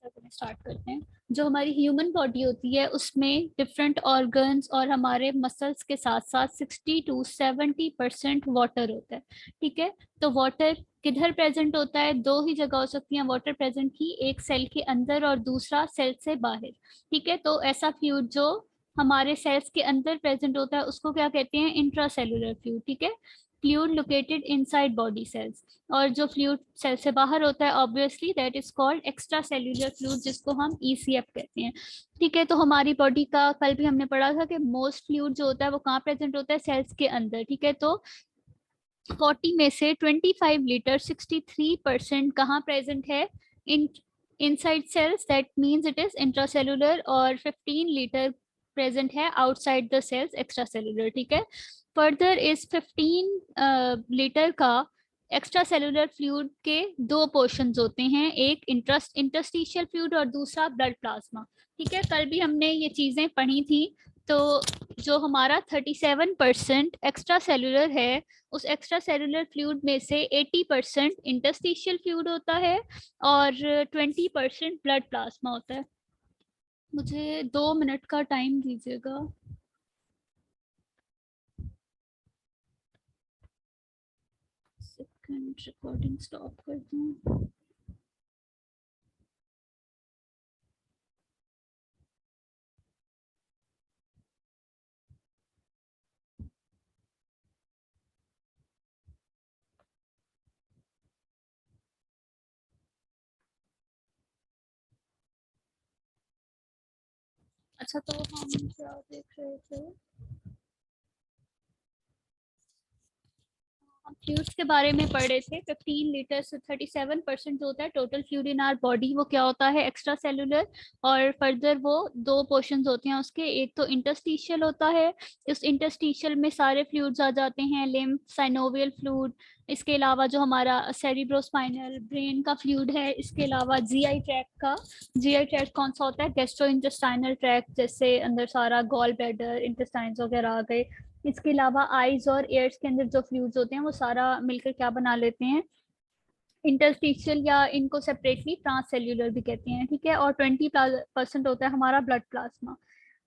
Start करते हैं। जो हमारी ह्यूमन बॉडी होती है उसमें डिफरेंट ऑर्गन्स और हमारे मसल्स के साथ साथ 60 to 70% वाटर होता है। ठीक है, तो वाटर किधर प्रेजेंट होता है? दो ही जगह हो सकती है वाटर प्रेजेंट की, एक सेल के अंदर और दूसरा सेल से बाहर। ठीक है, तो ऐसा फ्लूइड जो हमारे सेल्स के अंदर प्रेजेंट होता है उसको क्या कहते हैं? Intracellular fluid. ठीक है, fluid located inside body cells. और जो फ्लूइड सेल से बाहर होता है obviously that is called extra cellular fluid, जिसको हम ईसीएफ कहते हैं। ठीक है, तो हमारी बॉडी का कल भी हमने पढ़ा था कि मोस्ट फ्लूइड जो होता है वो कहाँ प्रेजेंट होता है? सेल्स के अंदर। ठीक है, तो 40 में से 25 लीटर 63% कहाँ प्रेजेंट है? In inside cells, that means it is intracellular. और 15 लीटर प्रेजेंट है outside the cells, extra cellular. ठीक है, फर्दर इस 15 लीटर का एक्स्ट्रा सेलुलर फ्लूइड के दो पोर्शंस होते हैं, एक इंटरस्टिशियल फ्लूइड और दूसरा ब्लड प्लाज्मा। ठीक है, कल भी हमने ये चीजें पढ़ी थी। तो जो हमारा 37% एक्स्ट्रा सेलुलर है, उस एक्स्ट्रा सेलुलर फ्लूइड में से 80% इंटरस्टिशियल फ्लूइड होता है और 20% ब्लड प्लाज्मा होता है। मुझे 2 मिनट का टाइम दीजिएगा। सेकंड, रिकॉर्डिंग स्टॉप कर दूं। अच्छा, तो हम क्या देख रहे थे? हम फ्लूइड्स के बारे में पढ़ रहे थे। 15 लीटर से 37% जो होता है total fluid in our body, वो क्या होता है? Extra cellular. और फर्दर वो दो पोर्शंस होते हैं उसके, एक तो इंटरस्टिशियल होता है। इस इंटरस्टिशियल में सारे फ्लूइड्स आ जाते हैं, लिम्फ, साइनोवियल फ्लूइड। इसके अलावा जो हमारा सेरिब्रोस्पाइनल ब्रेन का फ्लूइड है, इसके अलावा जीआई ट्रैक्ट का। जीआई ट्रैक्ट कौन सा होता है? गैस्ट्रो इंटेस्टाइनल ट्रैक्ट, जैसे अंदर सारा गॉल ब्लैडर, इंटेस्टाइन्स वगैरह आ गए। इसके अलावा आईज और एयर्स के अंदर जो फ्लूइड्स होते हैं वो सारा मिलकर क्या बना लेते हैं? इंटरस्टिशियल, या इनको सेपरेटली ट्रांससेल्यूलर भी कहते हैं। ठीक है, और 20% होता है हमारा ब्लड प्लाज्मा।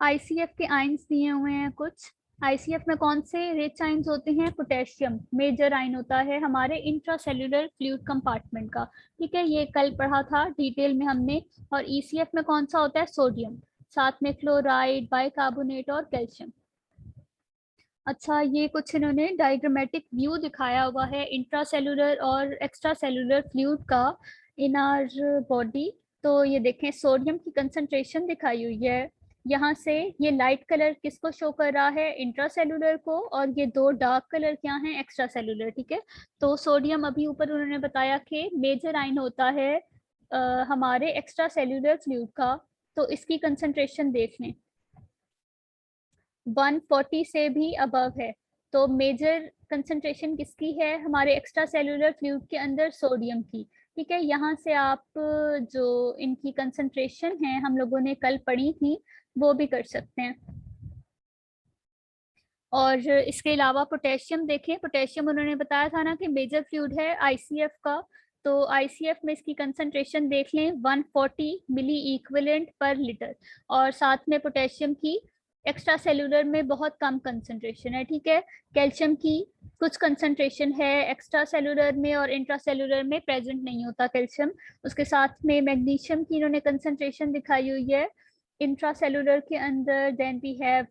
आईसीएफ के आइंस दिए हुए हैं कुछ। आईसीएफ में कौन से रिच आइंस होते हैं? पोटेशियम मेजर आइन होता है हमारे इंट्रासेल्यूलर फ्लूइड कंपार्टमेंट का। ठीक है, ये कल पढ़ा था डिटेल में हमने। और ईसीएफ में कौन सा होता है? सोडियम, साथ में क्लोराइड, बाइकार्बोनेट और कैल्शियम। अच्छा, ये कुछ इन्होंने डायग्रामेटिक व्यू दिखाया हुआ है इंट्रासेलुलर और एक्स्ट्रा सेलुलर फ्लूइड का इन आवर बॉडी। तो ये देखें, सोडियम की कंसंट्रेशन दिखाई हुई है यहाँ से। ये लाइट कलर किसको शो कर रहा है? इंट्रासेलुलर को। और ये दो डार्क कलर क्या हैं? Extra cellular. ठीक है, तो सोडियम अभी ऊपर उन्होंने बताया कि मेजर आइन होता है हमारे एक्स्ट्रा सेलुलर फ्लूइड का। तो इसकी कंसंट्रेशन देख लें, 140 से भी अबव है। तो मेजर कंसंट्रेशन किसकी है हमारे एक्स्ट्रा सेलुलर फ्लूइड के अंदर? सोडियम की। ठीक है, यहाँ से आप जो इनकी कंसंट्रेशन है हम लोगों ने कल पढ़ी थी वो भी कर सकते हैं। और इसके अलावा पोटेशियम देखें, पोटेशियम उन्होंने बताया था ना कि मेजर फ्लूइड है आईसीएफ का। तो आईसीएफ में इसकी कंसंट्रेशन देख लें, 140 मिली इक्विवेलेंट पर लीटर। और साथ में पोटेशियम की एक्स्ट्रा सेलुलर में बहुत कम कंसंट्रेशन है। ठीक है, कैल्शियम की कुछ कंसंट्रेशन है एक्स्ट्रा सेलुलर में और इंट्रा सेलुलर में प्रेजेंट नहीं होता कैल्शियम। उसके साथ में मैग्नीशियम की इन्होंने कंसंट्रेशन दिखाई हुई है इंट्रा सेलुलर के अंदर। देन वी हैव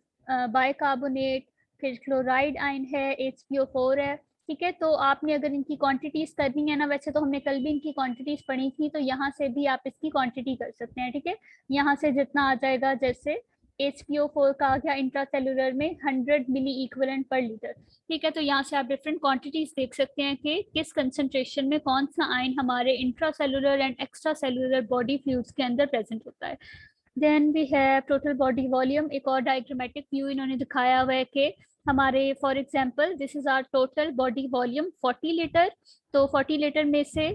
बाइकार्बोनेट, फिर क्लोराइड आयन है, HPO4 है। ठीक है, तो आपने अगर इनकी क्वांटिटीज करनी है ना, वैसे तो हमने कल भी इनकी क्वांटिटीज पढ़ी थी, तो यहाँ से भी आप इसकी क्वांटिटी कर सकते हैं। ठीक है, यहाँ से जितना आ जाएगा, जैसे HPO4 का आ गया इंट्रासेलुलर में 100 मिली इक्विवेलेंट पर लीटर। ठीक है, तो यहाँ से आप डिफरेंट क्वांटिटीज देख सकते हैं कि किस कंसंट्रेशन में कौन सा आयन हमारे intracellular and extra cellular body fluids के अंदर प्रेजेंट होता है। Then we have total body volume, एक और डायग्रामेटिक व्यू इन्होंने दिखाया हुआ है कि हमारे for example this is our total body volume 40 litre. तो 40 लीटर में से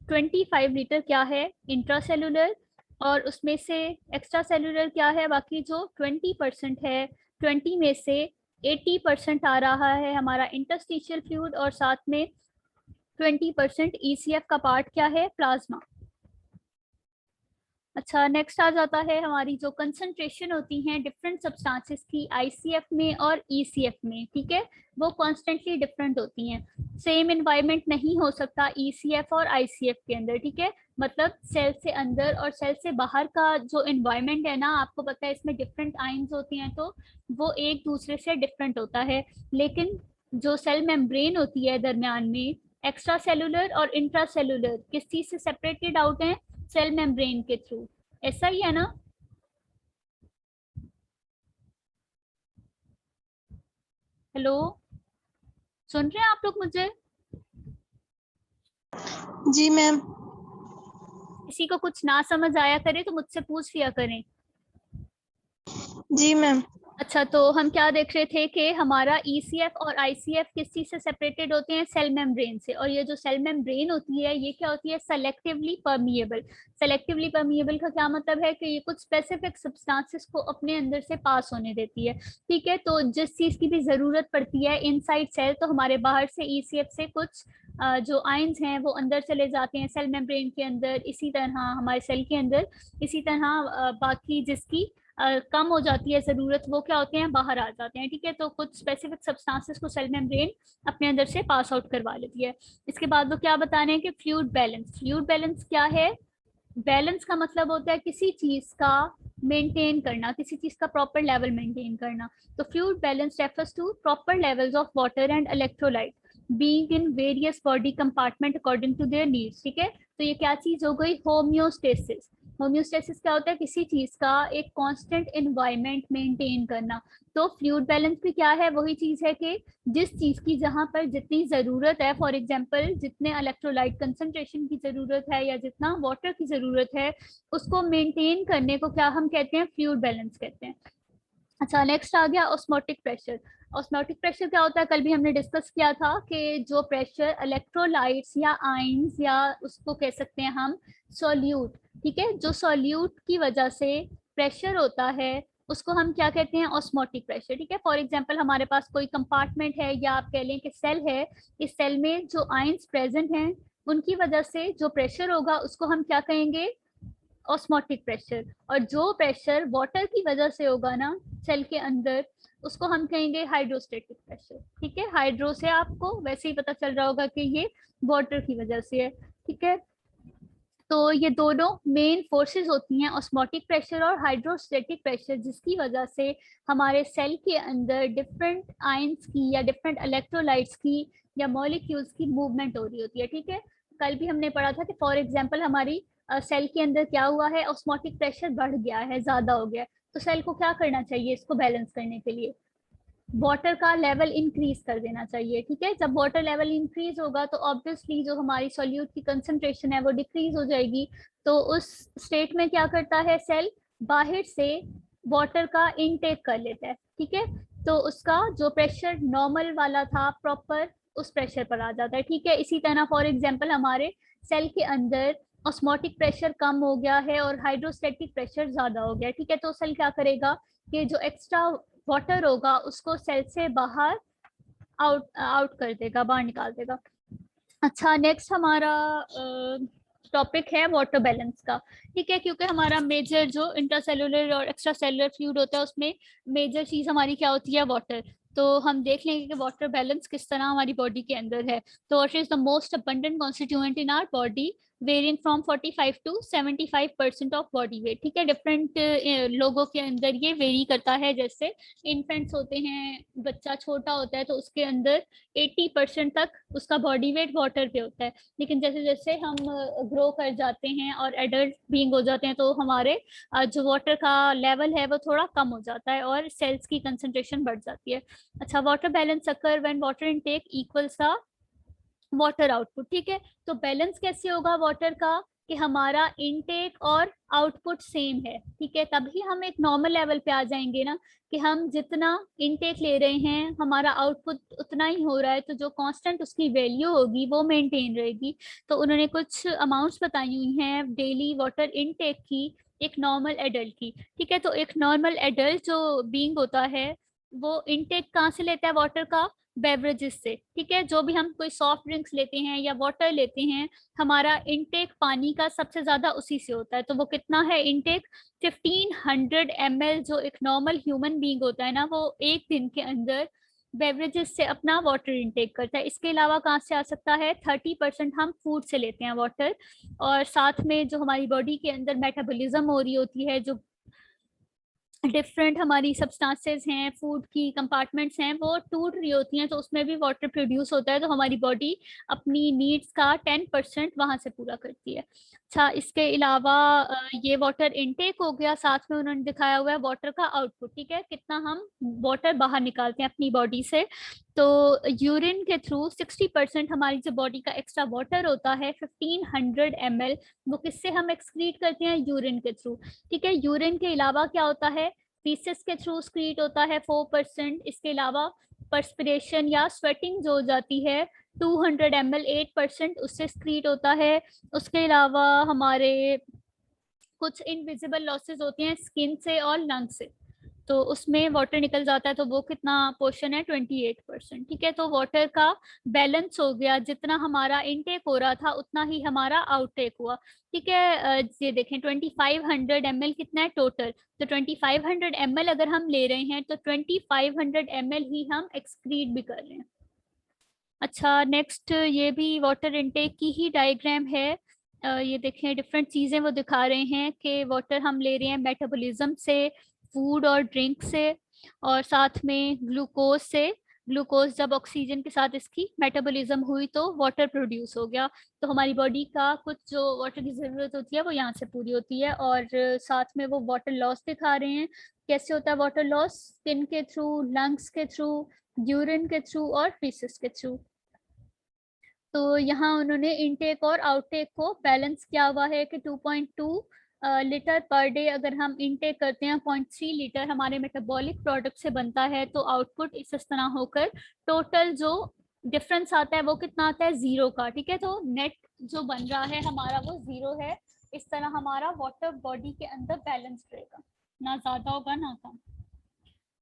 25 लीटर क्या है? इंट्रासेलुलर। और उसमें से एक्स्ट्रा सेलुलर क्या है? बाकी जो 20% है, 20 में से 80% आ रहा है हमारा इंटरस्टिशियल फ्लूइड, और साथ में 20% ईसीएफ का पार्ट क्या है? प्लाज्मा। अच्छा, नेक्स्ट आ जाता है हमारी जो कंसंट्रेशन होती हैं डिफरेंट सब्सटेंसेस की आईसीएफ में और ईसीएफ में, ठीक है, वो कॉन्स्टेंटली डिफरेंट होती हैं। सेम इन्वायरमेंट नहीं हो सकता ईसीएफ और आईसीएफ के अंदर, ठीक है, मतलब सेल से अंदर और सेल से बाहर का जो इन्वायरमेंट है ना, आपको पता है इसमें डिफरेंट आयंस होती हैं, तो वो एक दूसरे से डिफरेंट होता है। लेकिन जो सेल मेम्ब्रेन होती है दरमियान में, एक्स्ट्रा सेलुलर और इंट्रा सेलुलर किस चीज से सेपरेटेड आउट है? सेल मेम्ब्रेन के थ्रू। ऐसा ही है ना? हेलो, सुन रहे हैं आप लोग मुझे? जी मैम। किसी को कुछ ना समझ आया करे तो मुझसे पूछ लिया करें। जी मैम। अच्छा, तो हम क्या देख रहे थे कि हमारा ईसीएफ और आईसीएफ किस चीज से सेपरेटेड होते हैं? सेल मेम्ब्रेन से। और ये जो सेल मेम्ब्रेन होती है ये क्या होती है? Selectively permeable. सेलेक्टिवली परमिएबल का क्या मतलब है? कि ये कुछ स्पेसिफिक सब्सटेंसेस को अपने अंदर से पास होने देती है, ठीक है। तो जिस चीज की भी जरूरत पड़ती है इनसाइड सेल, तो हमारे बाहर से ईसीएफ से कुछ जो आयंस हैं वो अंदर चले जाते हैं सेल मेम्ब्रेन के अंदर, इसी तरह हमारे सेल के अंदर। इसी तरह बाकी जिसकी कम हो जाती है जरूरत, वो क्या होते हैं? बाहर आ जाते हैं, ठीक है। तो कुछ स्पेसिफिक सब्सटेंसेस को सेल मेम्ब्रेन अपने अंदर से पास आउट करवा लेती है। इसके बाद वो क्या बताने हैं कि फ्लूइड बैलेंस। फ्लूइड बैलेंस क्या है? बैलेंस का मतलब होता है किसी चीज का मेंटेन करना, किसी चीज का प्रॉपर लेवल मेंटेन करना। तो fluid balance refers to proper levels of water and electrolyte being in various body compartment according to their needs, ठीक है। तो ये क्या चीज हो गई? होम्योस्टेसिस। होम्योस्टेसिस क्या होता है? किसी चीज का एक कांस्टेंट एनवायरनमेंट मेंटेन करना। तो फ्लूइड बैलेंस भी क्या है? वही चीज है कि जिस चीज की जहां पर जितनी जरूरत है, फॉर एग्जांपल जितने इलेक्ट्रोलाइट कंसंट्रेशन की जरूरत है या जितना वाटर की जरूरत है, उसको मेंटेन करने को क्या हम कहते हैं? फ्लूइड बैलेंस कहते हैं। अच्छा, नेक्स्ट आ गया ऑस्मोटिक प्रेशर। ऑस्मोटिक प्रेशर क्या होता है? कल भी हमने डिस्कस किया था कि जो प्रेशर इलेक्ट्रोलाइट्स या आयंस या उसको कह सकते हैं हम सॉल्यूट, ठीक है, जो सॉल्यूट की वजह से प्रेशर होता है उसको हम क्या कहते हैं? ऑस्मोटिक प्रेशर, ठीक है। फॉर एग्जांपल हमारे पास कोई कंपार्टमेंट है या आप कह लें कि सेल है, इस सेल में जो आयंस प्रेजेंट हैं उनकी वजह से जो प्रेशर होगा उसको हम क्या कहेंगे? Osmotic pressure. और जो प्रेशर वाटर की वजह से होगा ना सेल के अंदर, उसको हम कहेंगे हाइड्रोस्टेटिक प्रेशर, ठीक है। हाइड्रो से आपको वैसे ही पता चल रहा होगा कि ये वाटर की वजह से है, ठीक है। तो ये दोनों मेन फोर्सेस होती हैं, ऑस्मोटिक प्रेशर और हाइड्रोस्टेटिक प्रेशर, जिसकी वजह से हमारे सेल के अंदर डिफरेंट आयंस की या डिफरेंट इलेक्ट्रोलाइट्स की या मॉलिक्यूल्स की मूवमेंट हो रही होती है, ठीक है। कल भी हमने पढ़ा था कि फॉर एग्जांपल हमारी सेल के अंदर क्या हुआ है? ऑस्मोटिक प्रेशर बढ़ गया है, ज्यादा हो गया है। तो सेल को क्या करना चाहिए इसको बैलेंस करने के लिए? वाटर का लेवल इंक्रीज कर देना चाहिए, ठीक है। जब वाटर लेवल इंक्रीज होगा तो ऑब्वियसली जो हमारी सॉल्यूट की कंसंट्रेशन है वो डिक्रीज हो जाएगी। तो उस स्टेट में क्या करता है सेल? बाहर से वाटर का इनटेक कर लेता है, ठीक है। तो उसका जो प्रेशर नॉर्मल वाला था प्रॉपर, उस प्रेशर पर आ जाता है, ठीक है। इसी तरह फॉर एग्जांपल हमारे सेल के अंदर ऑस्मोटिक प्रेशर कम हो गया है और हाइड्रोस्टेटिक प्रेशर ज्यादा हो गया, ठीक है। तो सेल क्या करेगा कि जो एक्स्ट्रा वाटर होगा उसको सेल से बाहर आउट आउट कर देगा, बाहर निकाल देगा। अच्छा, नेक्स्ट हमारा टॉपिक है वाटर बैलेंस का, ठीक है। क्योंकि हमारा मेजर जो इंटरसेलुलर और एक्स्ट्रा सेलुलर फ्लूइड होता है उसमें मेजर चीज हमारी क्या होती है? वाटर। तो हम देख लेंगे कि वाटर बैलेंस किस तरह हमारी बॉडी के अंदर है। तो water is the most abundant constituent in our body, varying from 45 to 75% of body weight, ठीक है। डिफरेंट लोगों के अंदर ये वेरी करता है। जैसे इन्फेंट्स होते हैं, बच्चा छोटा होता है तो उसके अंदर 80% तक उसका बॉडी वेट वाटर पे होता है। लेकिन जैसे जैसे हम ग्रो कर जाते हैं और एडल्ट बीइंग हो जाते हैं तो हमारे जो वाटर का लेवल है वो थोड़ा कम हो जाता है और सेल्स की कंसंट्रेशन बढ़ जाती है। अच्छा, water balance occur when water intake equals the water output, ठीक है। तो बैलेंस कैसे होगा वाटर का? कि हमारा इनटेक और आउटपुट सेम है, ठीक है। तभी हम एक नॉर्मल लेवल पे आ जाएंगे ना, कि हम जितना इनटेक ले रहे हैं हमारा आउटपुट उतना ही हो रहा है, तो जो कांस्टेंट उसकी वैल्यू होगी वो मेंटेन रहेगी। तो उन्होंने कुछ अमाउंट्स बताई हुई हैं डेली वाटर इनटेक की एक नॉर्मल एडल्ट की, ठीक है। तो एक नॉर्मल एडल्ट जो बीइंग होता है वो इनटेक कहाँ से लेता है वाटर का? बेवरेजेस से, ठीक है। जो भी हम कोई सॉफ्ट ड्रिंक्स लेते हैं या वाटर लेते हैं, हमारा इनटेक पानी का सबसे ज्यादा उसी से होता है। तो वो कितना है इनटेक? 1500 ml जो एक नॉर्मल ह्यूमन बीइंग होता है ना, वो एक दिन के अंदर बेवरेजेस से अपना वाटर इनटेक करता है। इसके अलावा कहाँ से आ सकता है? 30% हम फूड से लेते हैं वाटर, और साथ में जो हमारी बॉडी के अंदर मेटाबॉलिज्म हो रही होती है, जो डिफरेंट हमारी सब्सटेंसेस हैं, फूड की कंपार्टमेंट्स हैं, वो टूट रही होती हैं, तो उसमें भी वाटर प्रोड्यूस होता है। तो हमारी बॉडी अपनी नीड्स का 10% वहां से पूरा करती है। अच्छा, इसके अलावा ये वाटर इनटेक हो गया, साथ में उन्होंने दिखाया हुआ है वाटर का आउटपुट, ठीक है, कितना हम वाटर बाहर निकालते हैं अपनी बॉडी से। तो यूरिन के थ्रू 60% हमारी जो बॉडी का एक्स्ट्रा वाटर होता है 1500 ml, वो किससे हम एक्सक्रीट करते हैं? यूरिन के थ्रू, ठीक है। यूरिन के अलावा क्या होता है? फीसेस के थ्रू स्क्रीट होता है 4%। इसके अलावा पर्सपिरेशन या स्वेटिंग जो हो जाती है 200 ml, 8% उससे स्क्रीट होता है। उसके अलावा हमारे कुछ इनविजिबल लॉसेस होती हैं स्किन से और लंग से, तो उसमें वाटर निकल जाता है, तो वो कितना पोर्शन है? 28%, ठीक है। तो वाटर का बैलेंस हो गया, जितना हमारा इनटेक हो रहा था उतना ही हमारा आउटटेक हुआ, ठीक है। ये देखें 2500 ml कितना है टोटल, तो 2500 ml अगर हम ले रहे हैं तो 2500 ml ही हम एक्सक्रीट भी कर रहे हैं। अच्छा, नेक्स्ट ये भी वाटर इनटेक की ही डायग्राम है। ये देखें डिफरेंट चीज़ें वो दिखा रहे हैं कि वाटर हम ले रहे हैं मेटाबॉलिज्म से, फूड और ड्रिंक से, और साथ में ग्लूकोज से। ग्लूकोज जब ऑक्सीजन के साथ इसकी मेटाबॉलिज्म हुई तो वाटर प्रोड्यूस हो गया। तो हमारी बॉडी का कुछ जो वाटर की ज़रूरत होती है वो यहाँ से पूरी होती है। और साथ में वो वाटर लॉस दिखा रहे हैं, कैसे होता है वाटर लॉस? स्किन के थ्रू, लंग्स के थ्रू, यूरिन के थ्रू और फीसेस के थ्रू। तो यहाँ उन्होंने इनटेक और आउटटेक को बैलेंस किया हुआ है कि 2.2 लीटर पर डे अगर हम इनटेक करते हैं, 0.3 लीटर हमारे मेटाबॉलिक प्रोडक्ट से बनता है, तो आउटपुट इस तरह होकर टोटल जो डिफरेंस आता है वो कितना आता है? 0 का, ठीक है। तो नेट जो बन रहा है हमारा वो 0 है। इस तरह हमारा वाटर बॉडी के अंदर बैलेंस रहेगा, ना ज्यादा होगा ना कम।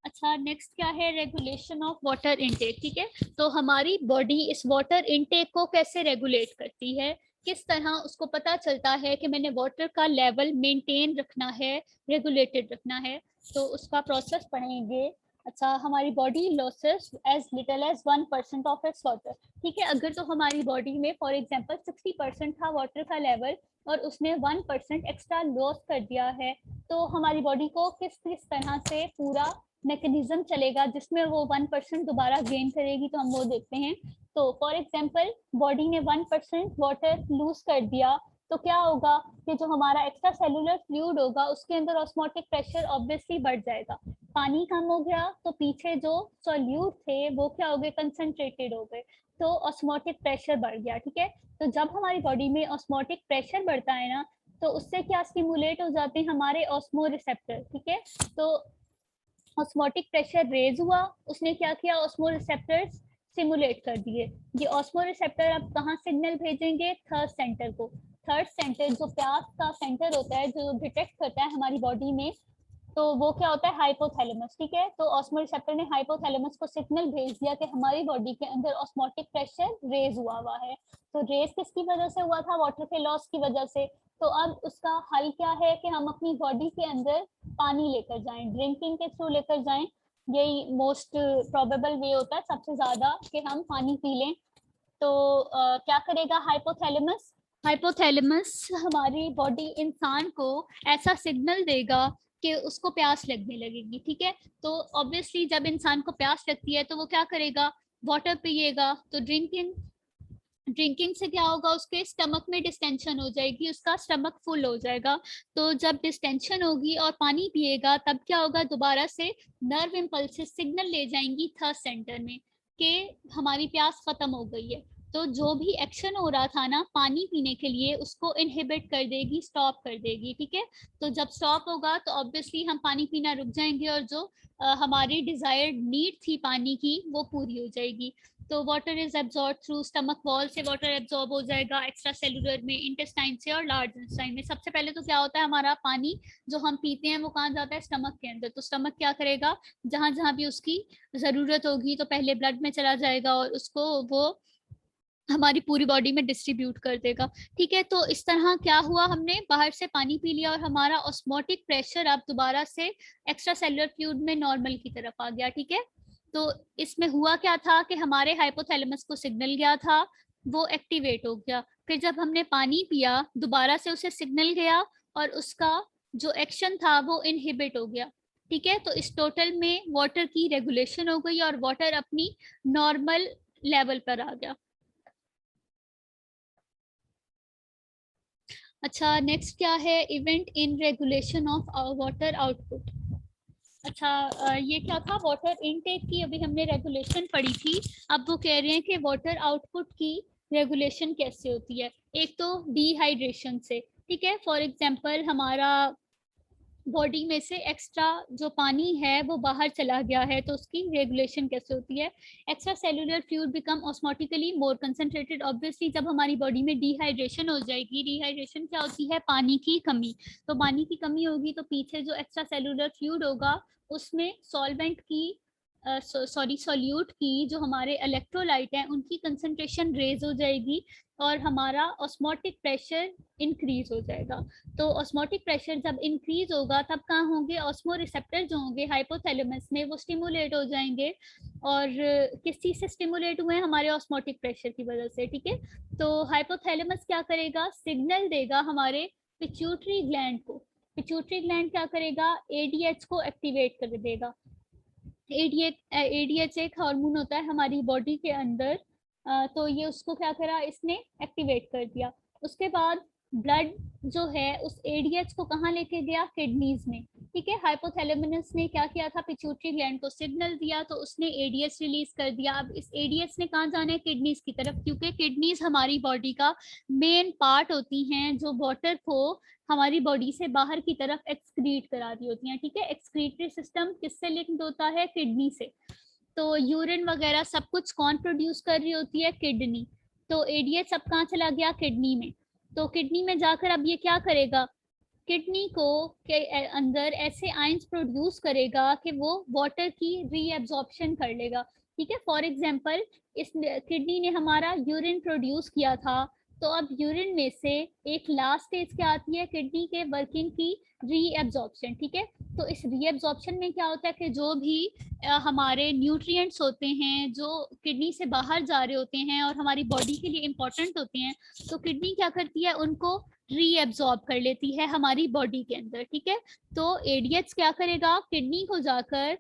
अच्छा, नेक्स्ट क्या है? रेगुलेशन ऑफ वाटर इनटेक, ठीक है। तो हमारी बॉडी इस वाटर इनटेक को कैसे रेगुलेट करती है, किस तरह उसको पता चलता है कि मैंने वाटर का लेवल मेंटेन रखना है, रेगुलेटेड रखना है, तो उसका प्रोसेस पढ़ेंगे। अच्छा, हमारी body losses as little as 1% of its water, ठीक है। अगर तो हमारी बॉडी में फॉर एग्जांपल 60% था वाटर का लेवल और उसने 1% एक्स्ट्रा लॉस कर दिया है, तो हमारी बॉडी को किस किस तरह से पूरा मैकेनिज्म चलेगा जिसमें वो 1% दोबारा गेन करेगी, तो हम वो देखते हैं। तो फॉर एग्जांपल बॉडी ने 1% वाटर लूज कर दिया, तो क्या होगा कि जो हमारा एक्स्ट्रा सेलुलर फ्लूइड होगा उसके अंदर ऑस्मोटिक प्रेशर ऑब्वियसली बढ़ जाएगा। पानी कम हो गया तो पीछे जो सॉल्यूट थे वो क्या हो गए? कंसंट्रेटेड हो गए, तो ऑस्मोटिक प्रेशर बढ़ गया, ठीक है। तो जब हमारी बॉडी में ऑस्मोटिक प्रेशर बढ़ता है ना, तो उससे क्या स्टिमुलेट हो जाते हैं हमारे ऑस्मो रिसेप्टर, ठीक है। तो ऑस्मोटिक प्रेशर रेज हुआ, उसने क्या किया? ऑस्मो रिसेप्टर्स सिमुलेट कर दिए। ये ऑस्मो रिसेप्टर अब कहाँ सिग्नल भेजेंगे? थर्ड सेंटर को। थर्ड सेंटर जो प्यास का सेंटर होता है, जो डिटेक्ट करता है हमारी बॉडी में, तो वो क्या होता है? हाइपोथैलेमस, ठीक है। तो ऑस्मो रिसेप्टर ने हाइपोथैलेमस को सिग्नल भेज दिया कि हमारी बॉडी के अंदर ऑस्मोटिक प्रेशर रेज हुआ है। तो रेज किसकी वजह से हुआ था? वाटर के लॉस की वजह से। तो अब उसका हल क्या है कि हम अपनी बॉडी के अंदर पानी लेकर जाएं, ड्रिंकिंग के थ्रू लेकर जाएं। यही मोस्ट प्रोबेबल वे होता है सबसे ज्यादा कि हम पानी पी लें। तो क्या करेगा हाइपोथैलेमस? हाइपोथैलेमस हमारी बॉडी इंसान को ऐसा सिग्नल देगा कि उसको प्यास लगने लगेगी, ठीक है। तो ऑब्वियसली जब इंसान को प्यास लगती है तो वो क्या करेगा? वाटर पिएगा। तो ड्रिंकिंग ड्रिंकिंग से क्या होगा? उसके स्टमक में डिस्टेंशन हो जाएगी, उसका स्टमक फुल हो जाएगा। तो जब डिस्टेंशन होगी और पानी पिएगा तब क्या होगा? दोबारा से नर्व इम्पल्सेस सिग्नल ले जाएंगी थर्ड सेंटर में कि हमारी प्यास खत्म हो गई है। तो जो भी एक्शन हो रहा था ना पानी पीने के लिए, उसको इनहिबिट कर देगी, स्टॉप कर देगी, ठीक है। तो जब स्टॉप होगा तो ऑब्वियसली हम पानी पीना रुक जाएंगे और जो हमारी डिजायर्ड नीड थी पानी की वो पूरी हो जाएगी। तो water is absorb through stomach wall से वाटर एब्जॉर्ब हो जाएगा एक्स्ट्रा सेलुलर में, इंटेस्टाइन से और लार्ज इंटेस्टाइन में। सबसे पहले तो क्या होता है, हमारा पानी जो हम पीते हैं वो कहाँ जाता है, स्टमक के अंदर। तो स्टमक क्या करेगा, जहां जहां भी उसकी जरूरत होगी तो पहले ब्लड में चला जाएगा और उसको वो हमारी पूरी बॉडी में डिस्ट्रीब्यूट कर देगा। ठीक है, तो इस तरह क्या हुआ, हमने बाहर से पानी पी लिया और हमारा ऑस्मोटिक प्रेशर अब दोबारा से एक्स्ट्रा सेलुलर फ्लूइड में नॉर्मल की तरफ आ गया। ठीक है, तो इसमें हुआ क्या था कि हमारे हाइपोथैलेमस को सिग्नल गया था, वो एक्टिवेट हो गया। फिर जब हमने पानी पिया दोबारा से उसे सिग्नल गया और उसका जो एक्शन था वो इनहिबिट हो गया। ठीक है, तो इस टोटल में वाटर की रेगुलेशन हो गई और वाटर अपनी नॉर्मल लेवल पर आ गया। अच्छा, नेक्स्ट क्या है, event in regulation of water output. अच्छा, ये क्या था, वाटर इनटेक की अभी हमने रेगुलेशन पढ़ी थी। अब वो कह रहे हैं कि वाटर आउटपुट की रेगुलेशन कैसे होती है। एक तो डिहाइड्रेशन से। ठीक है, फॉर एग्जांपल हमारा बॉडी में से एक्स्ट्रा जो पानी है वो बाहर चला गया है, तो उसकी रेगुलेशन कैसे होती है। Extra cellular fluid become osmotically more concentrated. Obviously जब हमारी बॉडी में डिहाइड्रेशन हो जाएगी, डिहाइड्रेशन क्या होती है, पानी की कमी। तो पानी की कमी होगी तो पीछे जो एक्स्ट्रा सेलुलर फ्लूइड होगा उसमें सॉल्वेंट की सॉल्यूट की जो हमारे इलेक्ट्रोलाइट हैं उनकी कंसंट्रेशन रेज हो जाएगी और हमारा ऑस्मोटिक प्रेशर इंक्रीज हो जाएगा। तो ऑस्मोटिक प्रेशर जब इंक्रीज होगा तब कहाँ होंगे, ऑस्मो रिसेप्टर जो होंगे हाइपोथैलेमस में वो स्टिमुलेट हो जाएंगे। और किस चीज से स्टिमुलेट हुए हैं, हमारे ऑस्मोटिक प्रेशर की वजह से। ठीक है, तो हाइपोथैलेमस क्या करेगा, सिग्नल देगा हमारे पिट्यूटरी ग्लैंड को। पिट्यूटरी ग्लैंड क्या करेगा, एडीएच को एक्टिवेट कर देगा। एडीएच एक हार्मोन होता है हमारी बॉडी के अंदर। तो ये उसको क्या करा, इसने एक्टिवेट कर दिया। उसके बाद ब्लड जो है उस एडीएच को कहाँ लेके गया, किडनीज में। ठीक है, हाइपोथैलेमस ने क्या किया था, पिट्यूटरी ग्लैंड को सिग्नल दिया तो उसने एडीएच रिलीज कर दिया। अब इस एडीएच ने कहाँ जाना है, किडनीज की तरफ, क्योंकि किडनीज हमारी बॉडी का मेन पार्ट होती हैं जो वाटर को हमारी बॉडी से बाहर की तरफ एक्सक्रीट करा रही होती हैं। ठीक है, एक्सक्रीटरी सिस्टम किससे लिंक्ड होता है, किडनी से। तो यूरिन वगैरह सब कुछ कौन प्रोड्यूस कर रही होती है, किडनी। तो एडीएच अब कहाँ चला गया, किडनी में। तो किडनी में जाकर अब ये क्या करेगा, किडनी को के अंदर ऐसे आयंस प्रोड्यूस करेगा कि वो वाटर की रीएब्जॉर्प्शन कर लेगा। ठीक है, फॉर एग्जांपल इस किडनी ने हमारा यूरिन प्रोड्यूस किया था, तो अब यूरिन में से एक लास्ट स्टेज क्या आती है, किडनी के वर्किंग की रीएब्जॉर्प्शन। ठीक है, तो इस रीएब्जॉर्प्शन में क्या होता है कि जो भी हमारे न्यूट्रिएंट्स होते हैं जो किडनी से बाहर जा रहे होते हैं और हमारी बॉडी के लिए इंपॉर्टेंट होते हैं, तो किडनी क्या करती है, उनको रीएब्जॉर्ब कर लेती है हमारी बॉडी के अंदर। ठीक है, तो एडीएच क्या करेगा, किडनी को जाकर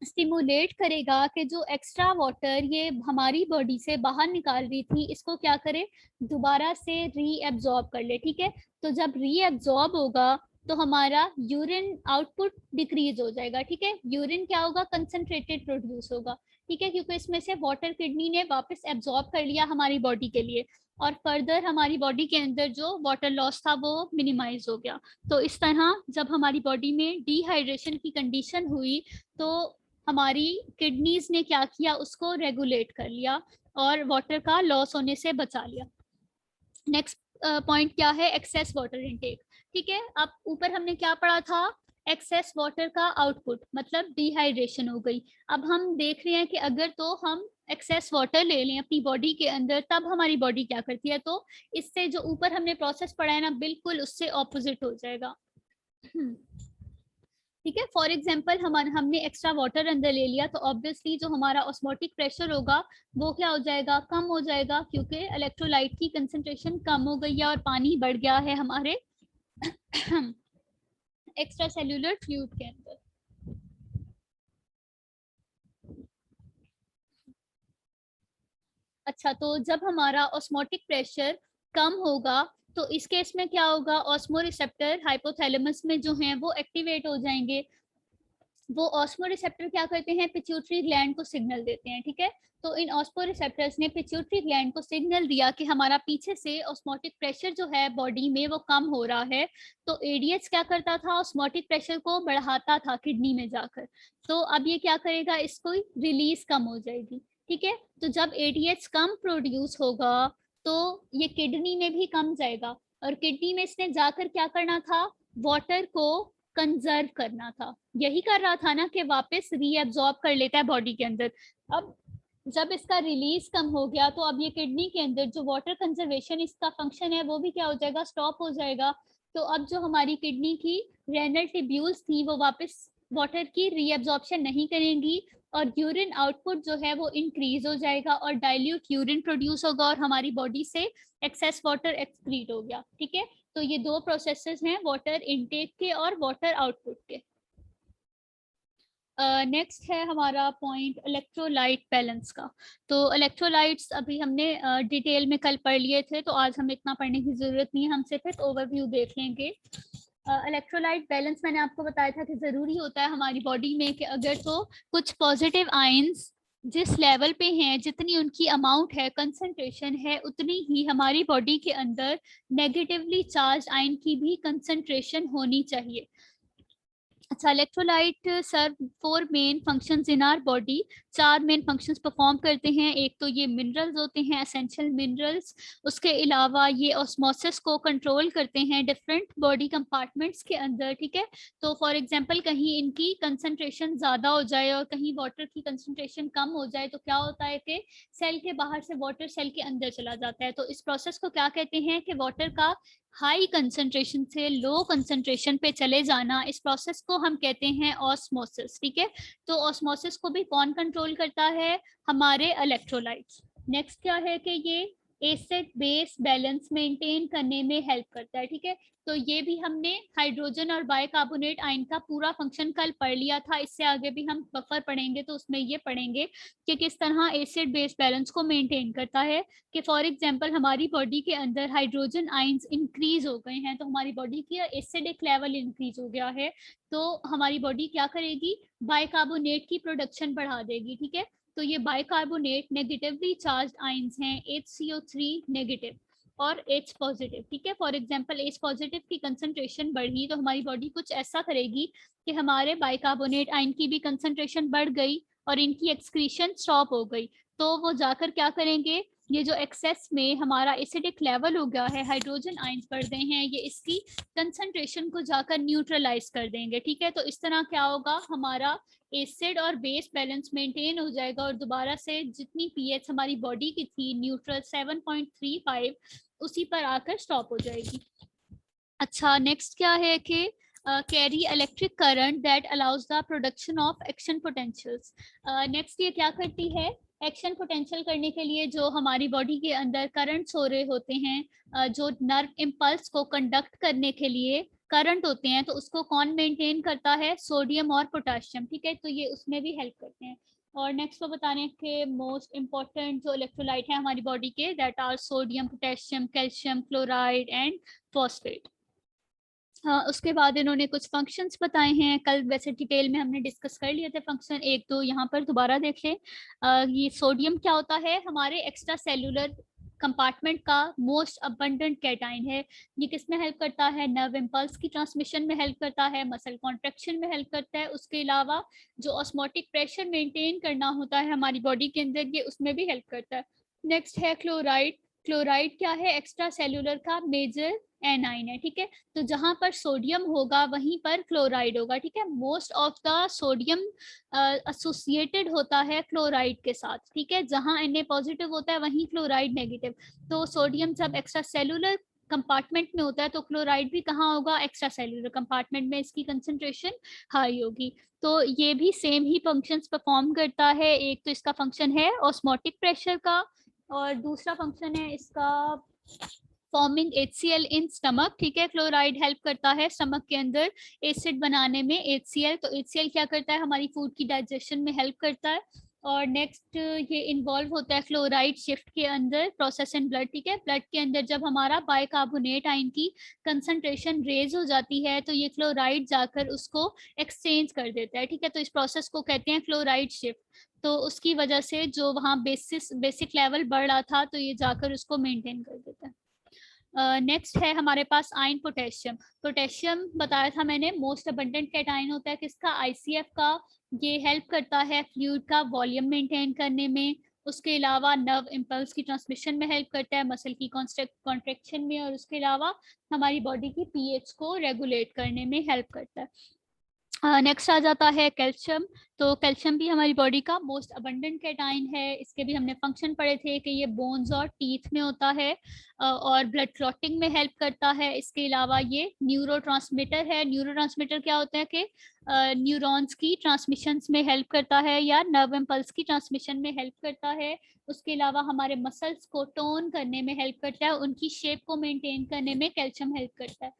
स्टिमुलेट करेगा कि जो एक्स्ट्रा वाटर ये हमारी बॉडी से बाहर निकाल रही थी इसको क्या करे, दोबारा से रीएब्जॉर्ब कर ले। ठीक है, तो जब रीएब्जॉर्ब होगा तो हमारा यूरिन आउटपुट डिक्रीज हो जाएगा। ठीक है, यूरिन क्या होगा, कंसंट्रेटेड प्रोड्यूस होगा। ठीक है, क्योंकि इसमें से वाटर किडनी ने वापस एब्जॉर्ब कर लिया हमारी बॉडी के लिए और फर्दर हमारी बॉडी के अंदर जो वाटर लॉस था वो मिनिमाइज हो गया। तो इस तरह जब हमारी बॉडी में डिहाइड्रेशन की कंडीशन हुई तो हमारी किडनीज ने क्या किया, उसको रेगुलेट कर लिया और वाटर का लॉस होने से बचा लिया। नेक्स्ट पॉइंट क्या है, एक्सेस वाटर इनटेक। ठीक है, अब ऊपर हमने क्या पढ़ा था, एक्सेस वाटर का आउटपुट मतलब डिहाइड्रेशन हो गई। अब हम देख रहे हैं कि अगर तो हम एक्सेस वाटर ले लें अपनी बॉडी के अंदर तब हमारी बॉडी क्या करती है, तो इससे जो ऊपर हमने प्रोसेस पढ़ा है ना, बिल्कुल उससे ऑपोजिट हो जाएगा। ठीक है, फॉर एग्जाम्पल हमने एक्स्ट्रा वाटर अंदर ले लिया तो ऑब्वियसली जो हमारा ऑस्मोटिक प्रेशर होगा वो क्या हो जाएगा, कम हो जाएगा, क्योंकि इलेक्ट्रोलाइट की कंसंट्रेशन कम हो गई है और पानी बढ़ गया है हमारे एक्स्ट्रा सेल्यूलर फ्लूइड के अंदर। अच्छा, तो जब हमारा ऑस्मोटिक प्रेशर कम होगा तो इस केस में क्या होगा, ऑस्मो रिसेप्टर हाइपोथैलेमस में जो हैं वो एक्टिवेट हो जाएंगे। वो ऑस्मो रिसेप्टर क्या करते हैं, पिट्यूटरी ग्लैंड को सिग्नल देते हैं। ठीक है, तो इन ऑस्मो रिसेप्टर्स ने पिट्यूटरी ग्लैंड को सिग्नल दिया कि हमारा पीछे से ऑस्मोटिक प्रेशर जो है बॉडी में वो कम हो रहा है। तो एडीएच क्या करता था, ऑस्मोटिक प्रेशर को बढ़ाता था किडनी में जाकर। तो अब ये क्या करेगा, इसको रिलीज कम हो जाएगी। ठीक है। तो जब ADH कम प्रोड्यूस होगा तो ये किडनी में भी कम जाएगा, और किडनी में इसने जाकर क्या करना था, वाटर को कंजर्व करना था। यही कर रहा था ना कि वापस रीअब्सॉर्ब कर लेता है बॉडी के अंदर। अब जब इसका रिलीज कम हो गया तो अब ये किडनी के अंदर जो वाटर कंजर्वेशन इसका फंक्शन है वो भी क्या हो जाएगा, स्टॉप हो जाएगा। तो अब जो हमारी किडनी की रेनल टिब्यूल्स थी वो वापस वाटर की रीअब्सॉर्प्शन नहीं करेंगी, और यूरिन आउटपुट जो है वो इंक्रीज हो जाएगा और डाइल्यूट यूरिन प्रोड्यूस होगा और हमारी बॉडी से एक्सेस वाटर एक्सक्रीट हो गया। ठीक है। तो ये दो प्रोसेसेस हैं, वाटर इनटेक के और वाटर आउटपुट के। नेक्स्ट है हमारा पॉइंट इलेक्ट्रोलाइट बैलेंस का। तो इलेक्ट्रोलाइट्स अभी हमने डिटेल में कल पढ़ लिए थे, तो आज हमें इतना पढ़ने की जरूरत नहीं है, हम सिर्फ एक ओवरव्यू देख लेंगे। इलेक्ट्रोलाइट बैलेंस मैंने आपको बताया था कि जरूरी होता है हमारी बॉडी में कि अगर तो कुछ पॉजिटिव आयंस जिस लेवल पे हैं, जितनी उनकी अमाउंट है, कंसंट्रेशन है, उतनी ही हमारी बॉडी के अंदर नेगेटिवली चार्ज आयन की भी कंसंट्रेशन होनी चाहिए। अच्छा, electrolyte serve 4 main functions in our body. 4 main functions perform करते हैं। एक तो ये मिनरल्स होते हैं, एसेंशियल मिनरल्स। उसके अलावा ये ऑस्मोसिस को कंट्रोल करते हैं डिफरेंट बॉडी कंपार्टमेंट्स के अंदर। ठीक है। तो फॉर एग्जांपल कहीं इनकी कंसंट्रेशन ज़्यादा हो जाए और कहीं वाटर की कंसंट्रेशन कम हो जाए तो क्या होता है कि सेल के बाहर से वाटर सेल के अंदर चला जाता है। तो इस प्रोसेस को क्या कहते हैं कि वाटर का हाई कंसंट्रेशन से लो कंसंट्रेशन पे चले जाना, इस प्रोसेस को हम कहते हैं ऑस्मोसिस। ठीक है। तो ऑस्मोसिस को भी कौन कंट्रोल करता है, हमारे इलेक्ट्रोलाइट्स। नेक्स्ट क्या है कि ये एसिड बेस बैलेंस मेंटेन करने में हेल्प करता है। ठीक है। तो ये भी हमने हाइड्रोजन और बाइकार्बोनेट आयन का पूरा फंक्शन कल पढ़ लिया था। इससे आगे भी हम बफर पढ़ेंगे तो उसमें ये पढ़ेंगे कि किस तरह एसिड बेस बैलेंस को मेंटेन करता है। कि फॉर एग्जांपल हमारी बॉडी के अंदर हाइड्रोजन आयंस इंक्रीज हो गए हैं तो हमारी बॉडी की एसिडिक लेवल इंक्रीज हो गया है, तो हमारी बॉडी क्या करेगी, बाइकार्बोनेट की प्रोडक्शन बढ़ा देगी। ठीक है। तो ये बाइकार्बोनेट नेगेटिवली चार्ज आयंस हैं, HCO3 नेगेटिव और H पॉजिटिव। ठीक है। फॉर एग्जांपल H पॉजिटिव की कंसंट्रेशन बढ़ी तो हमारी बॉडी कुछ ऐसा करेगी कि हमारे बाइकार्बोनेट आयन की भी कंसंट्रेशन बढ़ गई और इनकी एक्सक्रीशन स्टॉप हो गई। तो वो जाकर क्या करेंगे, ये जो एक्सेस में हमारा एसिडिक लेवल हो गया है, हाइड्रोजन आयंस बढ़ गए हैं, ये इसकी कंसंट्रेशन को जाकर न्यूट्रलाइज कर देंगे। ठीक है। तो इस तरह क्या होगा, हमारा एसिड और बेस बैलेंस मेंटेन हो जाएगा और दोबारा से जितनी पीएच हमारी बॉडी की थी न्यूट्रल 7.35 उसी पर आकर स्टॉप हो जाएगी। अच्छा, नेक्स्ट क्या है कि carry electric current that allows the production of action potentials. Next ये क्या करती है, एक्शन पोटेंशियल करने के लिए जो हमारी बॉडी के अंदर करंट्स हो रहे होते हैं, जो नर्व इम्पल्स को कंडक्ट करने के लिए करंट होते हैं, तो उसको कौन मेंटेन करता है, सोडियम और पोटाशियम। ठीक है। तो ये उसमें भी हेल्प करते हैं। और नेक्स्ट को बताने के मोस्ट इंपॉर्टेंट जो इलेक्ट्रोलाइट है हमारी बॉडी के, that are sodium, potassium, calcium chloride and phosphate. उसके बाद इन्होंने कुछ फंक्शंस बताए हैं, कल वैसे डिटेल में हमने डिस्कस कर लिए थे फंक्शन, एक तो यहाँ पर दोबारा देख लें। ये सोडियम क्या होता है, हमारे एक्स्ट्रा सेलुलर कंपार्टमेंट का मोस्ट अबंडेंट कैटाइन है। ये किस में हेल्प करता है, नर्व इम्पल्स की ट्रांसमिशन में हेल्प करता है, मसल कॉन्ट्रेक्शन में हेल्प करता है, उसके अलावा जो ऑस्मोटिक प्रेशर मेंटेन करना होता है हमारी बॉडी के अंदर, ये उसमें भी हेल्प करता है। नेक्स्ट है क्लोराइड। क्लोराइड क्या है, एक्स्ट्रा सेलुलर का मेजर एनाइन है। ठीक है। तो जहां पर सोडियम होगा वहीं पर क्लोराइड होगा। ठीक है। Most of the sodium associated होता है क्लोराइड के साथ। ठीक है। जहां Na पॉजिटिव होता है वहीं क्लोराइड नेगेटिव। तो सोडियम जब एक्स्ट्रा सेलुलर कंपार्टमेंट में होता है तो क्लोराइड भी कहाँ होगा, एक्स्ट्रा सेलुलर कंपार्टमेंट में, इसकी कंसंट्रेशन हाई होगी। तो ये भी सेम ही फंक्शंस परफॉर्म करता है। एक तो इसका फंक्शन है ऑस्मोटिक प्रेशर का और दूसरा फंक्शन है इसका फॉर्मिंग HCl इन स्टमक। ठीक है। क्लोराइड हेल्प करता है स्टमक के अंदर एसिड बनाने में HCl। तो HCl क्या करता है, हमारी फूड की डाइजेशन में हेल्प करता है। और नेक्स्ट ये इन्वॉल्व होता है क्लोराइड शिफ्ट के अंदर प्रोसेस इन ब्लड। ठीक है। ब्लड के अंदर जब हमारा बाइकार्बोनेट आयन की कंसंट्रेशन रेज हो जाती है तो ये क्लोराइड जाकर उसको एक्सचेंज कर देता है। ठीक है। तो इस प्रोसेस को कहते हैं क्लोराइड शिफ्ट। तो उसकी वजह से जो वहाँ बेसिक लेवल बढ़ रहा था तो ये जाकर उसको मेंटेन कर देता है। नेक्स्ट है हमारे पास आयन पोटेशियम। पोटेशियम बताया था मैंने मोस्ट अबंडेंट कैटाइन होता है किसका, ICF का। ये हेल्प करता है फ्लूइड का वॉल्यूम मेंटेन करने में। उसके अलावा नर्व इम्पल्स की ट्रांसमिशन में हेल्प करता है, मसल की कॉन्ट्रैक्शन में, और उसके अलावा हमारी बॉडी की पीएच को रेगुलेट करने में हेल्प करता है। नेक्स्ट आ जाता है कैल्शियम। तो कैल्शियम भी हमारी बॉडी का मोस्ट अबंडेंट कैटाइन है। इसके भी हमने फंक्शन पढ़े थे कि ये बोन्स और टीथ में होता है और ब्लड क्लॉटिंग में हेल्प करता है। इसके अलावा ये न्यूरोट्रांसमीटर है। न्यूरोट्रांसमीटर क्या होता है कि न्यूरॉन्स की ट्रांसमिशंस में हेल्प करता है या नर्व इम्पल्स की ट्रांसमिशन में हेल्प करता है। उसके अलावा हमारे मसल्स को टोन करने में हेल्प करता है, उनकी शेप को मेंटेन करने में कैल्शियम हेल्प करता है।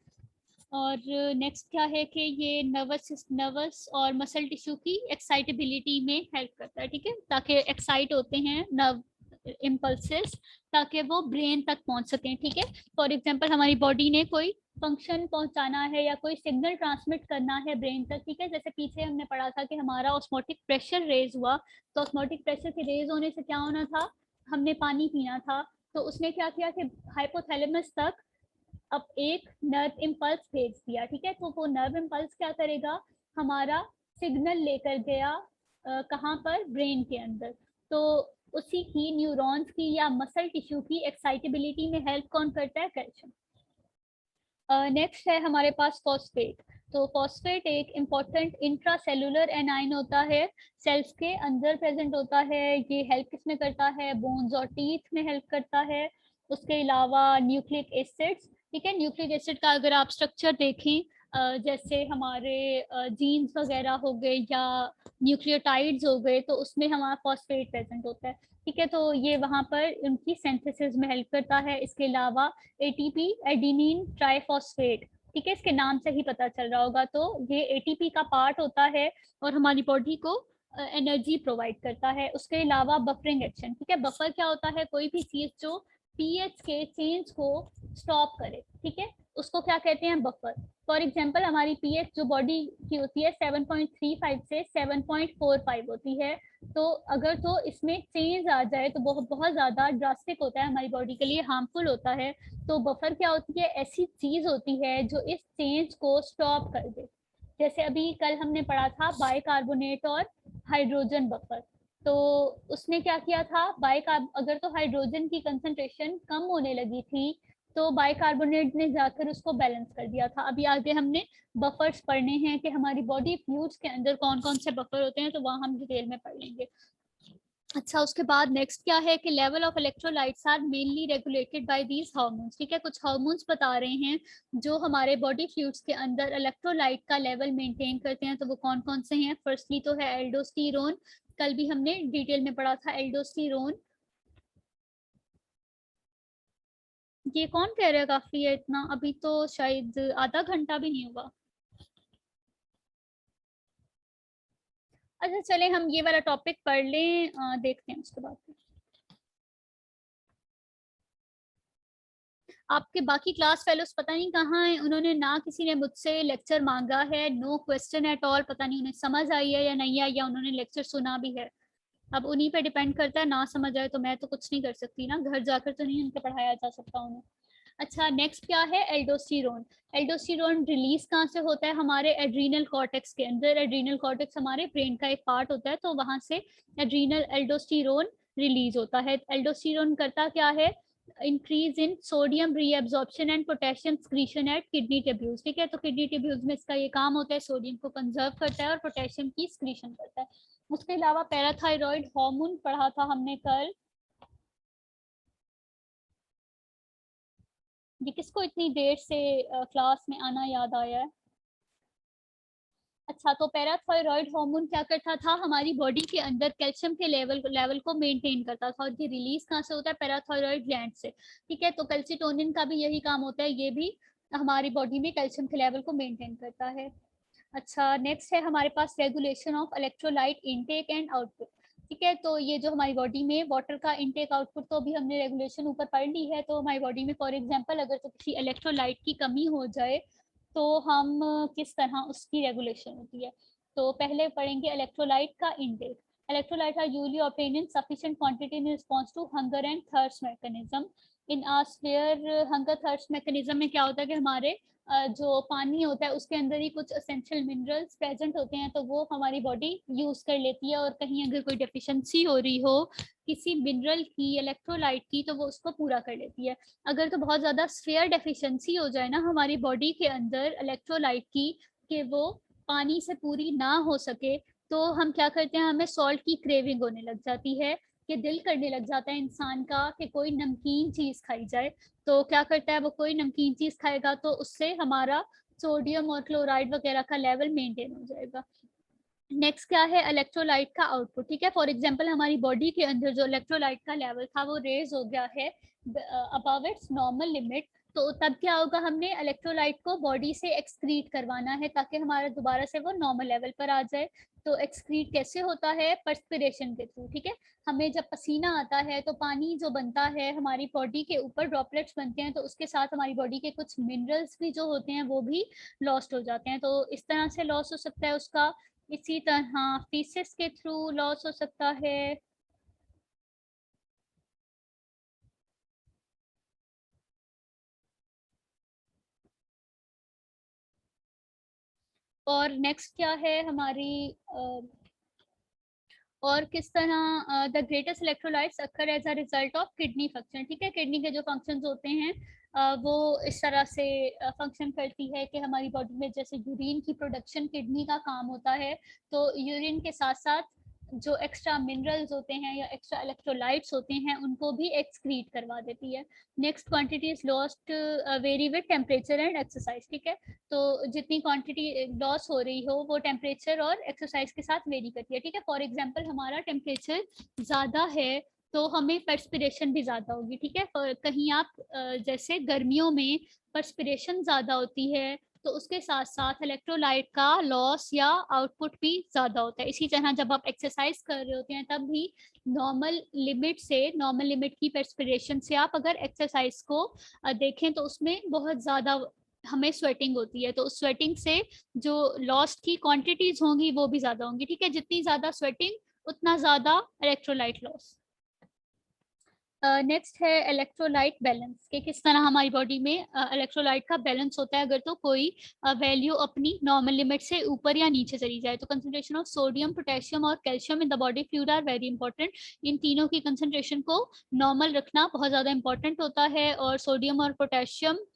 और नेक्स्ट क्या है कि ये नर्वस और मसल टिश्यू की एक्साइटेबिलिटी में हेल्प करता है, ठीक है, ताकि एक्साइट होते हैं नर्व इम्पल्सेस ताकि वो ब्रेन तक पहुंच सकें, ठीक है। फॉर एग्जांपल हमारी बॉडी ने कोई फंक्शन पहुंचाना है या कोई सिग्नल ट्रांसमिट करना है ब्रेन तक, ठीक है। जैसे पीछे हमने पढ़ा था कि हमारा ऑस्मोटिक प्रेशर रेज हुआ, तो ऑस्मोटिक प्रेशर के रेज होने से क्या होना था, हमने पानी पीना था, तो उसने क्या किया कि हाइपोथैलेमस तक अब एक नर्व इम्पल्स भेज दिया, ठीक है। तो वो नर्व इम्पल्स क्या करेगा, हमारा सिग्नल लेकर गया कहाँ पर, ब्रेन के अंदर। तो उसी की न्यूरॉन्स की या मसल टिश्यू की एक्साइटेबिलिटी में हेल्प कौन करता है, कैल्शियम। नेक्स्ट है हमारे पास फॉस्फेट। तो फॉस्फेट एक इम्पॉर्टेंट इंट्रासेलुलर एनाइन होता है, सेल्स के अंदर प्रेजेंट होता है। ये हेल्प किसमें करता है, बोन्स और टीथ में हेल्प करता है। उसके अलावा न्यूक्लिक एसिड्स, ठीक है। न्यूक्लिक एसिड का अगर आप स्ट्रक्चर देखें, जैसे हमारे जीन्स वगैरह हो गए या न्यूक्लियोटाइड्स हो गए, तो उसमें हमारा फॉस्फेट प्रेजेंट होता है, ठीक है। तो ये वहाँ पर उनकी सिंथेसिस में हेल्प करता है। इसके अलावा एटीपी, एडिनिन ट्राइफॉस्फेट, ठीक है, इसके नाम से ही पता चल रहा होगा, तो ये एटीपी का पार्ट होता है और हमारी बॉडी को एनर्जी प्रोवाइड करता है। उसके अलावा बफरिंग एक्शन, ठीक है। बफर क्या होता है, कोई भी चीज जो पीएच के चेंज को स्टॉप करे, ठीक है, उसको क्या कहते हैं, बफर। फॉर एग्जाम्पल हमारी पीएच जो बॉडी की होती है 7.35 से 7.45 होती है, तो अगर तो इसमें चेंज आ जाए तो बहुत बहुत ज्यादा ड्रास्टिक होता है, हमारी बॉडी के लिए हार्मफुल होता है। तो बफर क्या होती है, ऐसी चीज होती है जो इस चेंज को स्टॉप कर दे। जैसे अभी कल हमने पढ़ा था बाइकार्बोनेट और हाइड्रोजन बफर। तो उसने क्या किया था, अगर तो हाइड्रोजन की कंसंट्रेशन कम होने लगी थी, तो बाइकार्बोनेट ने जाकर उसको बैलेंस कर दिया था। अभी आगे हमने बफर्स पढ़ने हैं कि हमारी बॉडी फ्लूइड्स के अंदर कौन कौन से बफर होते हैं, तो वहाँ हम डिटेल में पढ़ लेंगे। अच्छा, उसके बाद नेक्स्ट क्या है कि level of electrolytes are mainly regulated by these hormones, ठीक है। कुछ हार्मोन्स बता रहे हैं जो हमारे बॉडी फ्लूइड्स के अंदर इलेक्ट्रोलाइट का लेवल मेंटेन करते हैं, तो वो कौन कौन से हैं। फर्स्टली तो है एल्डोस्टेरोन, कल भी हमने डिटेल में पढ़ा था एल्डोस्टेरोन। ये कौन कह रहा है काफी है इतना, अभी तो शायद आधा घंटा भी नहीं हुआ। अच्छा चले हम ये वाला टॉपिक पढ़ लें, देखते हैं उसके बाद। आपके बाकी क्लास फेलोज पता नहीं कहाँ हैं, उन्होंने ना किसी ने मुझसे लेक्चर मांगा है, नो क्वेश्चन एट ऑल। पता नहीं उन्हें समझ आई है या नहीं आई, या उन्होंने लेक्चर सुना भी है। अब उन्हीं पे डिपेंड करता है, ना समझ आए तो मैं तो कुछ नहीं कर सकती ना, घर जाकर तो नहीं उनके पढ़ाया जा सकता उन्हें। अच्छा, नेक्स्ट क्या है, एल्डोस्टेरोन। एल्डोस्टेरोन रिलीज कहाँ से होता है, हमारे एड्रीनल कॉर्टेक्स के अंदर। एड्रीनल कॉर्टेक्स हमारे ब्रेन का एक पार्ट होता है, तो वहां से एड्रीनल एल्डोस्टेरोन रिलीज होता है। एल्डोस्टेरोन करता क्या है, increase in sodium reabsorption and potassium secretion at kidney tubules, ठीक है। तो किडनी ट्यूब्यूल्स में इसका ये काम होता है, सोडियम को कंजर्व करता है और पोटेशियम की स्क्रीशन करता है। उसके अलावा पैराथायरॉइड हार्मोन पढ़ा था हमने कल। ये किसको इतनी देर से क्लास में आना याद आया है। अच्छा, तो पैराथायरॉइड हार्मोन क्या करता था, हमारी बॉडी के अंदर कैल्शियम के लेवल को मेंटेन करता था, और ये रिलीज कहाँ से होता है, पैराथायरॉइड ग्लैंड से, ठीक है। तो कैल्सिटोनिन का भी यही काम होता है, ये भी हमारी बॉडी में कैल्शियम के लेवल को मेंटेन करता है। अच्छा, नेक्स्ट है हमारे पास regulation of electrolyte intake and output, ठीक है। तो ये जो हमारी बॉडी में वाटर का इनटेक आउटपुट, तो अभी हमने रेगुलेशन ऊपर पढ़ ली है। तो हमारी बॉडी में फॉर एग्जांपल अगर तो किसी इलेक्ट्रोलाइट की कमी हो जाए, तो हम किस तरह उसकी रेगुलेशन होती है। तो पहले पढ़ेंगे इलेक्ट्रोलाइट का intake. Electrolytes are usually obtained in sufficient quantity in response to hunger and thirst mechanism. इन आस्फेयर हंगर थर्स्ट मैकेनिज्म में क्या होता है कि हमारे जो पानी होता है उसके अंदर ही कुछ एसेंशियल मिनरल्स प्रेजेंट होते हैं, तो वो हमारी बॉडी यूज कर लेती है, और कहीं अगर कोई डेफिशिएंसी हो रही हो किसी मिनरल की, इलेक्ट्रोलाइट की, तो वो उसको पूरा कर लेती है। अगर तो बहुत ज्यादा स्फेयर डेफिशिएंसी हो जाए ना हमारी बॉडी के अंदर इलेक्ट्रोलाइट की, कि वो पानी से पूरी ना हो सके, तो हम क्या करते हैं, हमें सॉल्ट की क्रेविंग होने लग जाती है, कि दिल करने लग जाता है इंसान का कि कोई नमकीन चीज खाई जाए। तो क्या करता है वो, कोई नमकीन चीज खाएगा तो उससे हमारा सोडियम और क्लोराइड वगैरह का लेवल मेंटेन हो जाएगा। नेक्स्ट क्या है, इलेक्ट्रोलाइट का आउटपुट। ठीक है, फॉर एग्जांपल हमारी बॉडी के अंदर जो इलेक्ट्रोलाइट का लेवल था वो रेज हो गया है अबव इट्स नॉर्मल लिमिट, तो तब क्या होगा, हमने इलेक्ट्रोलाइट को बॉडी से एक्सक्रीट करवाना है ताकि हमारा दोबारा से वो नॉर्मल लेवल पर आ जाए। तो एक्सक्रीट कैसे होता है, पर्सपिरेशन के थ्रू। ठीक है, हमें जब पसीना आता है तो पानी जो बनता है हमारी बॉडी के ऊपर ड्रॉपलेट्स बनते हैं, तो उसके साथ हमारी बॉडी के कुछ मिनरल्स भी जो होते हैं वो भी लॉस्ट हो जाते हैं। तो इस तरह से लॉस हो सकता है उसका। इसी तरह फीसेस के थ्रू लॉस हो सकता है। और नेक्स्ट क्या है हमारी और किस तरह the greatest electrolytes occur as a result of kidney function. ठीक है, किडनी के जो फंक्शंस होते हैं वो इस तरह से फंक्शन करती है कि हमारी बॉडी में जैसे यूरिन की प्रोडक्शन किडनी का काम होता है, तो यूरिन के साथ साथ जो एक्स्ट्रा मिनरल्स होते हैं या एक्स्ट्रा इलेक्ट्रोलाइट्स होते हैं उनको भी एक्सक्रीट करवा देती है। Next, quantity is lost very with temperature and exercise. ठीक है, तो जितनी क्वांटिटी लॉस हो रही हो वो टेम्परेचर और एक्सरसाइज के साथ वेरी करती है। ठीक है, फॉर एग्जांपल हमारा टेम्परेचर ज़्यादा है तो हमें पर्सपिरेशन भी ज़्यादा होगी। ठीक है, कहीं आप जैसे गर्मियों में पर्सपिरेशन ज़्यादा होती है तो उसके साथ साथ इलेक्ट्रोलाइट का लॉस या आउटपुट भी ज़्यादा होता है। इसी तरह जब आप एक्सरसाइज कर रहे होते हैं तब भी नॉर्मल लिमिट की पर्सपिरेशन से आप अगर एक्सरसाइज को देखें तो उसमें बहुत ज़्यादा हमें स्वेटिंग होती है, तो उस स्वेटिंग से जो लॉस की क्वांटिटीज होंगी वो भी ज्यादा होंगी। ठीक है, जितनी ज्यादा स्वेटिंग उतना ज्यादा इलेक्ट्रोलाइट लॉस। नेक्स्ट है इलेक्ट्रोलाइट बैलेंस, कि किस तरह हमारी बॉडी में इलेक्ट्रोलाइट का बैलेंस होता है अगर तो कोई वैल्यू अपनी नॉर्मल लिमिट से ऊपर या नीचे चली जाए। तो कंसंट्रेशन ऑफ सोडियम, पोटेशियम और calcium in the body fluid are very important. इन तीनों की कंसंट्रेशन को नॉर्मल रखना बहुत ज्यादा इंपॉर्टेंट होता है। और सोडियम और पोटेशियम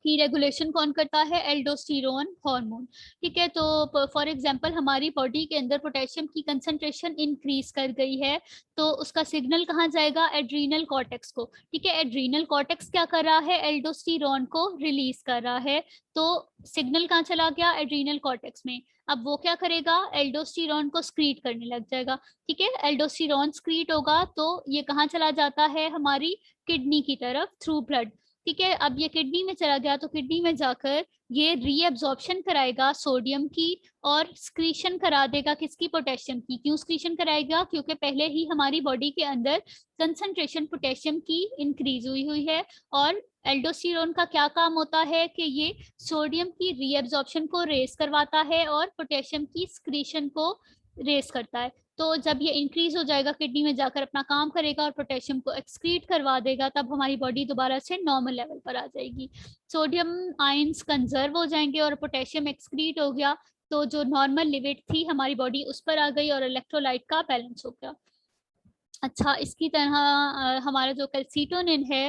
की रेगुलेशन कौन करता है, एल्डोस्टेरोन हार्मोन। ठीक है, तो फॉर एग्जांपल हमारी बॉडी के अंदर पोटेशियम की कंसंट्रेशन इंक्रीज कर गई है तो उसका सिग्नल कहाँ जाएगा, एड्रीनल कॉर्टेक्स को। ठीक है, एड्रीनल कॉर्टेक्स क्या कर रहा है, एल्डोस्टेरोन को रिलीज कर रहा है, तो सिग्नल कहाँ चला गया, एड्रीनल कॉर्टेक्स में। अब वो क्या करेगा, एल्डोस्टेरोन को स्क्रीट करने लग जाएगा। ठीक है, एल्डोस्टेरोन स्क्रीट होगा तो ये कहाँ चला जाता है, हमारी किडनी की तरफ थ्रू ब्लड। ठीक है, अब ये किडनी में चला गया तो किडनी में जाकर ये रीएब्जॉर्प्शन कराएगा सोडियम की और स्क्रीशन करा देगा किसकी, पोटेशियम की। क्यों स्क्रीशन कराएगा, क्योंकि पहले ही हमारी बॉडी के अंदर कंसंट्रेशन पोटेशियम की इंक्रीज हुई हुई है। और एल्डोस्टेरोन का क्या काम होता है कि ये सोडियम की रीएब्जॉर्प्शन को रेस करवाता है और पोटेशियम की स्क्रीशन को रेस करता है। तो जब ये इंक्रीज हो जाएगा किडनी में जाकर अपना काम करेगा और पोटेशियम को एक्सक्रीट करवा देगा, तब हमारी बॉडी दोबारा से नॉर्मल लेवल पर आ जाएगी। सोडियम आयंस कंजर्व हो जाएंगे और पोटेशियम एक्सक्रीट हो गया, तो जो नॉर्मल लिमिट थी हमारी बॉडी उस पर आ गई और इलेक्ट्रोलाइट का बैलेंस हो गया। अच्छा, इसकी तरह हमारा जो कैल्सीटोनिन है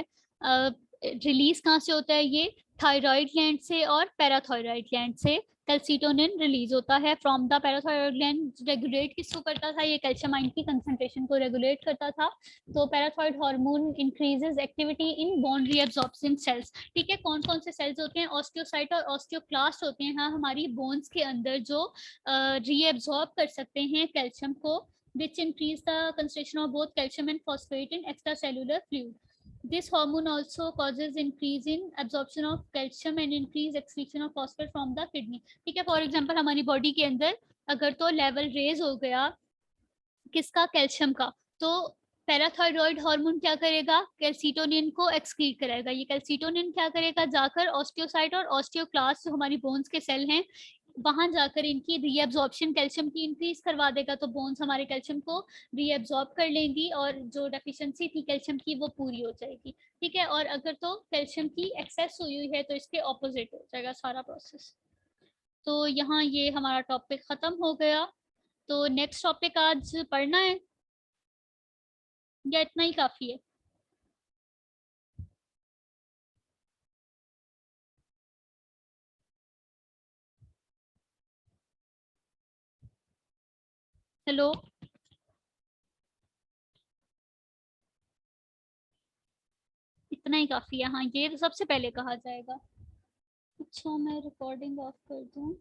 रिलीज कहाँ से होता है, ये थायराइड ग्लैंड से और पैराथायराइड ग्लैंड से कैल्सीटोनिन रिलीज होता है from the parathyroid gland. Regulate किसको करता था, ये कैल्शियम आयन की कंसंट्रेशन को रेगुलेट करता था। तो parathyroid hormone increases activity in bone reabsorption cells. ठीक है, कौन कौन से सेल्स होते हैं, ऑस्टियोसाइट और ऑस्टियोक्लास्ट होते हैं हाँ हमारी बोन्स के अंदर, जो रीअब्सॉर्ब कर सकते हैं कैल्शियम को, which increase the concentration of both calcium and phosphate in extracellular fluid. This hormone also causes increase in absorption of calcium and increase excretion of phosphate from the kidney. ठीक है, for example हमारी body के अंदर अगर तो level raise हो गया किसका, कैल्शियम का, तो पैराथायरॉइड हार्मोन क्या करेगा, कैल्सीटोनिन को एक्सक्रीट कराएगा। ये कैल्सीटोनिन क्या करेगा, जाकर ऑस्टियोसाइट और ऑस्टियोक्लास्ट जो हमारी बोन्स के सेल हैं वहां जाकर इनकी रीएब्जॉर्प्शन कैल्शियम की इंक्रीज करवा देगा, तो बोन्स हमारे कैल्शियम को रीएब्जॉर्ब कर लेंगी और जो डेफिशिएंसी थी कैल्शियम की वो पूरी हो जाएगी। ठीक है, और अगर तो कैल्शियम की एक्सेस हुई है तो इसके ऑपोजिट हो जाएगा सारा प्रोसेस। तो यहाँ ये हमारा टॉपिक खत्म हो गया। तो नेक्स्ट टॉपिक आज पढ़ना है या इतना ही काफी है? हेलो। इतना ही काफी है, हाँ ये सबसे पहले कहा जाएगा। अच्छा मैं रिकॉर्डिंग ऑफ कर दूं।